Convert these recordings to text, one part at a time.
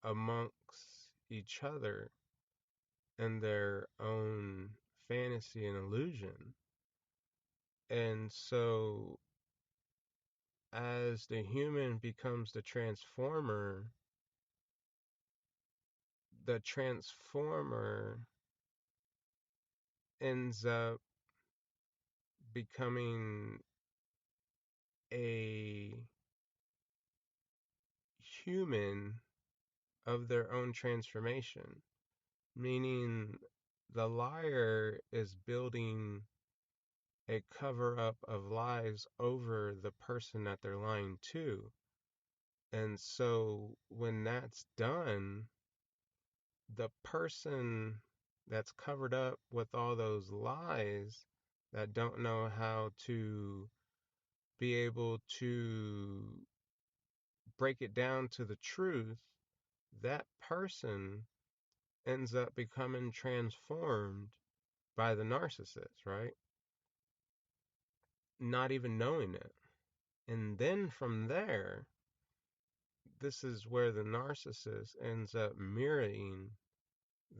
amongst each other and their own fantasy and illusion. And so, as the human becomes the transformer ends up becoming a human of their own transformation, meaning the liar is building a cover up of lies over the person that they're lying to. And so when that's done, the person that's covered up with all those lies that don't know how to be able to break it down to the truth, that person ends up becoming transformed by the narcissist, right? Not even knowing it. And then from there, this is where the narcissist ends up mirroring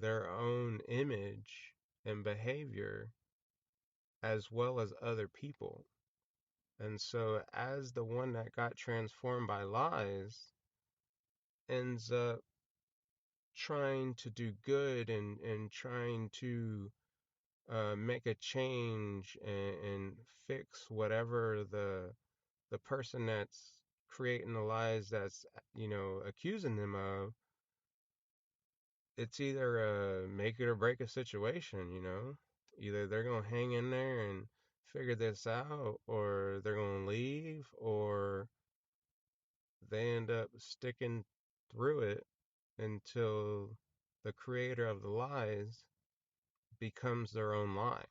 their own image and behavior as well as other people. And so, as the one that got transformed by lies ends up trying to do good and trying to make a change and fix whatever the person that's creating the lies that's accusing them of, it's either a make it or break a situation. Either they're gonna hang in there and figure this out, or they're gonna leave, or they end up sticking through it until the creator of the lies becomes their own lie.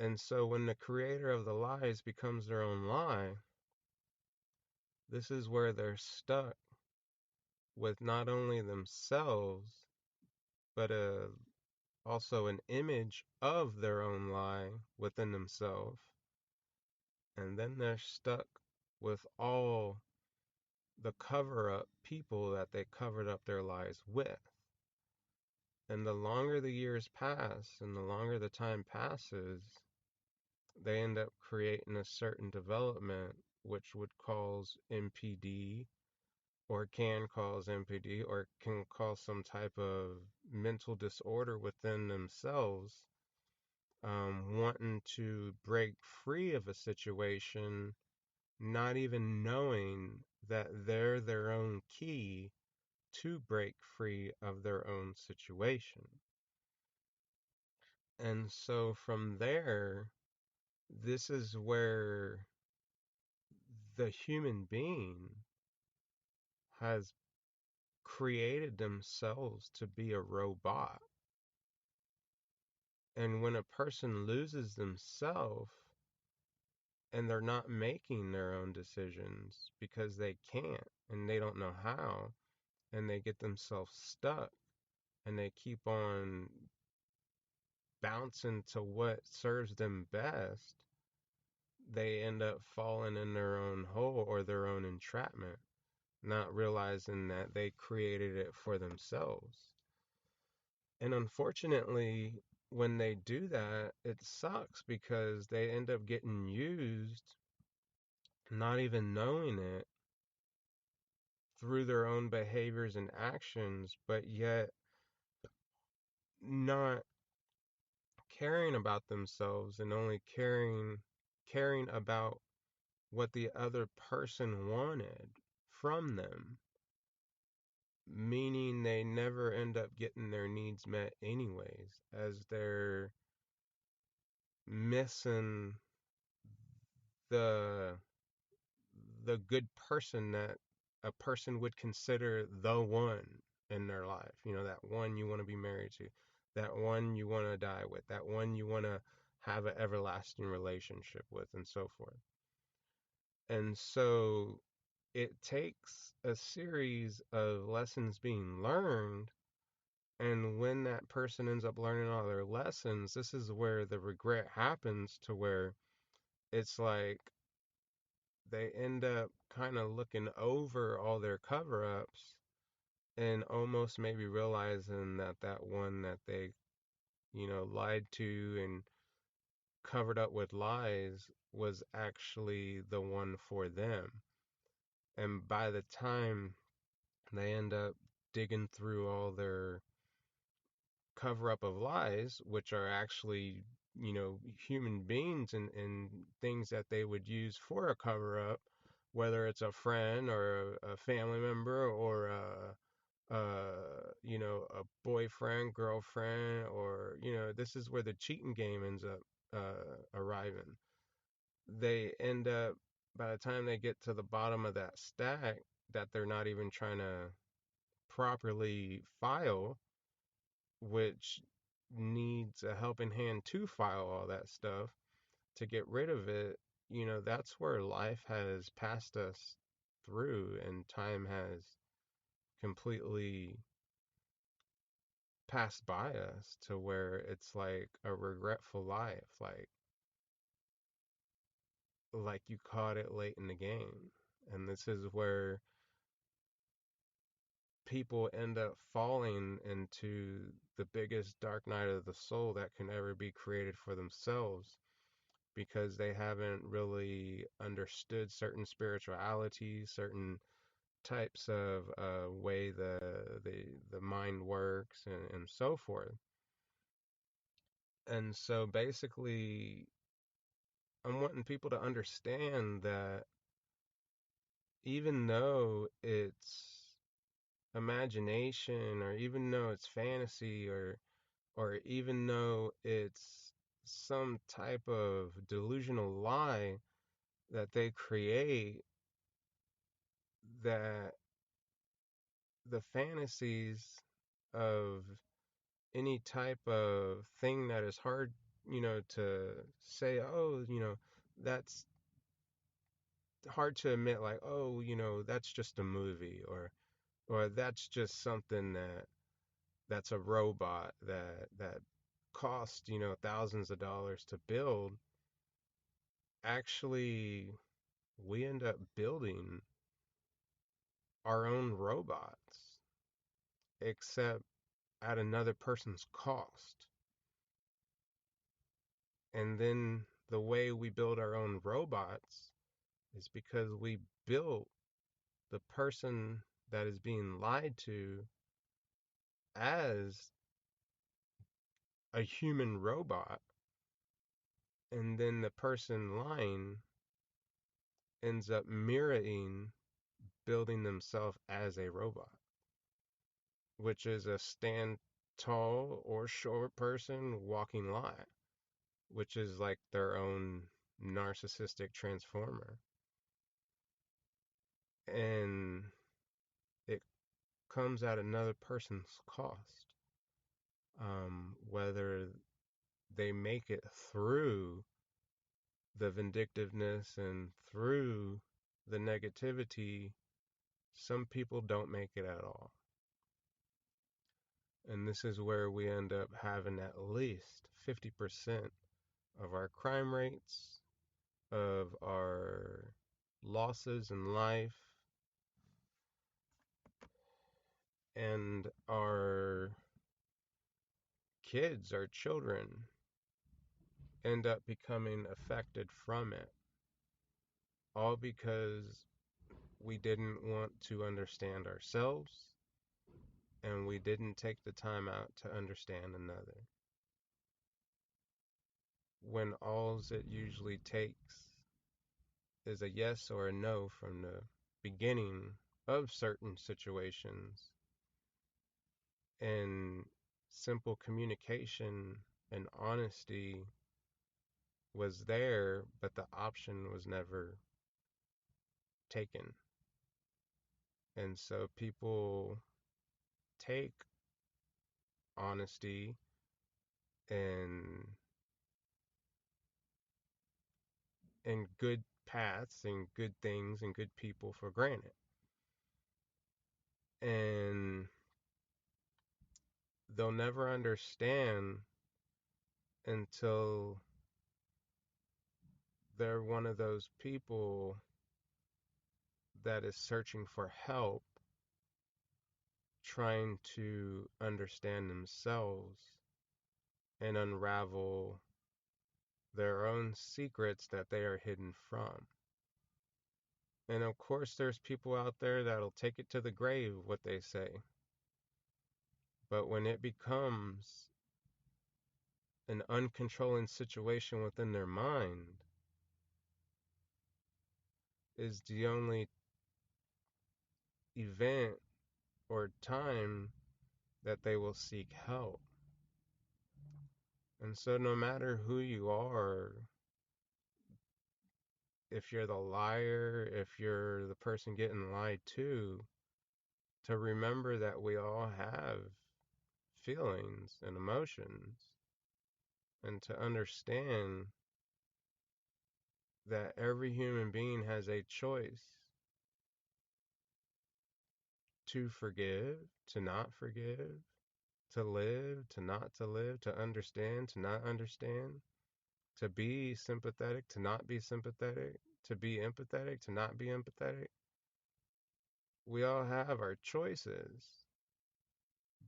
And so when the creator of the lies becomes their own lie, this is where they're stuck with not only themselves, but also an image of their own lie within themselves. And then they're stuck with all the cover up people that they covered up their lies with. And the longer the years pass and the longer the time passes, they end up creating a certain development which would cause MPD, or can cause MPD, or can cause some type of mental disorder within themselves, wanting to break free of a situation, not even knowing that they're their own key to break free of their own situation. And so from there, this is where the human being has created themselves to be a robot. And when a person loses themselves and they're not making their own decisions because they can't and they don't know how, and they get themselves stuck and they keep on bouncing to what serves them best, they end up falling in their own hole or their own entrapment, not realizing that they created it for themselves. And unfortunately, when they do that, it sucks because they end up getting used, not even knowing it, through their own behaviors and actions, but yet not caring about themselves and only caring about what the other person wanted from them, meaning they never end up getting their needs met anyways, as they're missing the the good person that a person would consider the one in their life. That one you want to be married to, that one you want to die with, that one you want to have an everlasting relationship with, and so forth. And so it takes a series of lessons being learned. And when that person ends up learning all their lessons, this is where the regret happens, to where it's like they end up kind of looking over all their cover-ups and almost maybe realizing that that one that they, lied to and covered up with lies was actually the one for them. And by the time they end up digging through all their cover up of lies, which are actually, human beings and things that they would use for a cover up, whether it's a friend or a family member or a boyfriend, girlfriend, or, this is where the cheating game ends up arriving. They end up, by the time they get to the bottom of that stack, that they're not even trying to properly file, which needs a helping hand to file all that stuff to get rid of it. That's where life has passed us through and time has completely passed by us to where it's like a regretful life, like you caught it late in the game. And this is where people end up falling into the biggest dark night of the soul that can ever be created for themselves, because they haven't really understood certain spiritualities, certain types of way the mind works, and so forth. And so basically, I'm wanting people to understand that even though it's imagination, or even though it's fantasy, or even though it's some type of delusional lie that they create, that the fantasies of any type of thing that is hard, to say, oh, that's hard to admit, like, oh, that's just a movie, or that's just something that's a robot that cost, thousands of dollars to build. Actually, we end up building our own robots, except at another person's cost. And then the way we build our own robots is because we built the person that is being lied to as a human robot, and then the person lying ends up mirroring building themselves as a robot, which is a stand tall or short person walking lie, which is like their own narcissistic transformer. And it comes at another person's cost. Whether they make it through the vindictiveness and through the negativity, some people don't make it at all. And this is where we end up having at least 50% of our crime rates, of our losses in life, and our kids, our children, end up becoming affected from it. All because we didn't want to understand ourselves, and we didn't take the time out to understand another. When all it usually takes is a yes or a no from the beginning of certain situations, and simple communication and honesty was there, but the option was never taken. And so people take honesty and good paths and good things and good people for granted. And they'll never understand until they're one of those people that is searching for help, trying to understand themselves and unravel their own secrets that they are hidden from. And of course, there's people out there that'll take it to the grave, what they say. But when it becomes an uncontrolling situation within their mind, is the only event or time that they will seek help. And so, no matter who you are, if you're the liar, if you're the person getting lied to remember that we all have feelings and emotions, and to understand that every human being has a choice to forgive, to not forgive, to live, to not to live, to understand, to not understand, to be sympathetic, to not be sympathetic, to be empathetic, to not be empathetic. We all have our choices,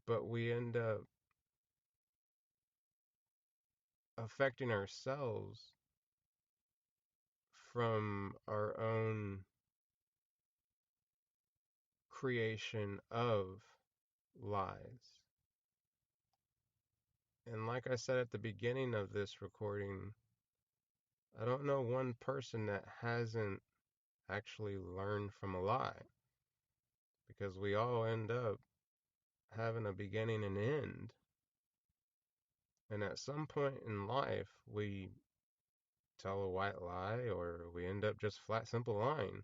but we end up affecting ourselves from our own creation of lies. And like I said at the beginning of this recording, I don't know one person that hasn't actually learned from a lie, because we all end up having a beginning and end. And at some point in life, we tell a white lie or we end up just flat, simple lying.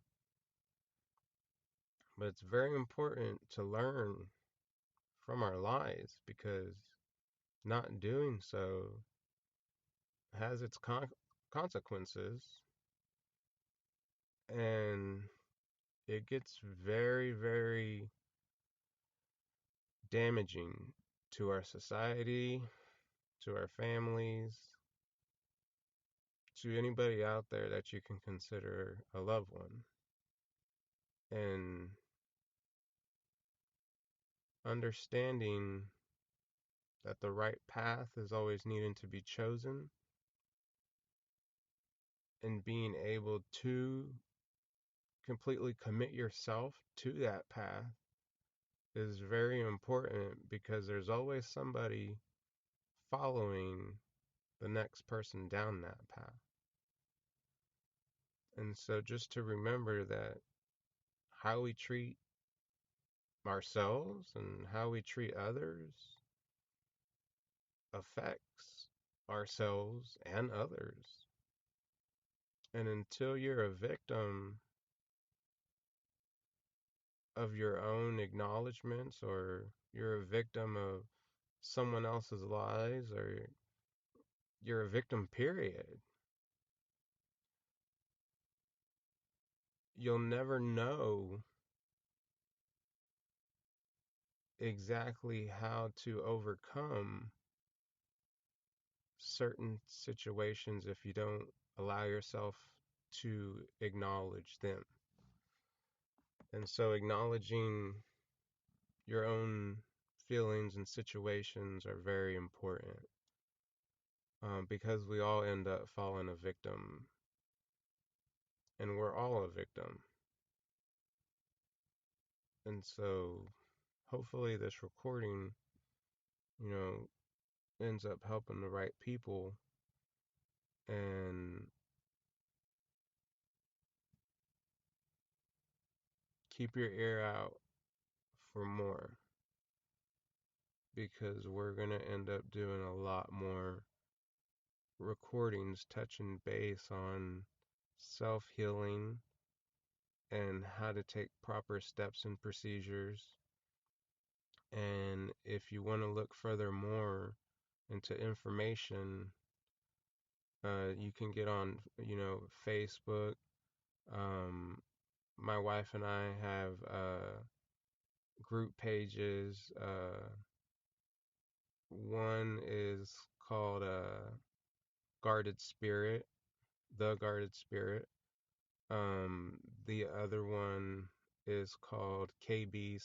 But it's very important to learn from our lies, because not doing so has its consequences, and it gets very, very damaging to our society, to our families, to anybody out there that you can consider a loved one. And understanding that the right path is always needing to be chosen, and being able to completely commit yourself to that path is very important, because there's always somebody following the next person down that path. And so just to remember that how we treat ourselves and how we treat others affects ourselves and others. And until you're a victim of your own acknowledgments, or you're a victim of someone else's lies, or you're a victim, period, you'll never know exactly how to overcome certain situations if you don't allow yourself to acknowledge them. And so acknowledging your own feelings and situations are very important, because we all end up falling a victim, and we're all a victim. And so hopefully this recording, you know, ends up helping the right people, and keep your ear out for more, because we're going to end up doing a lot more recordings touching base on self-healing and how to take proper steps and procedures. And if you want to look further more into information, you can get on, Facebook. Um, my wife and I have group pages. One is called Guarded Spirit, The Guarded Spirit. The other one is called KB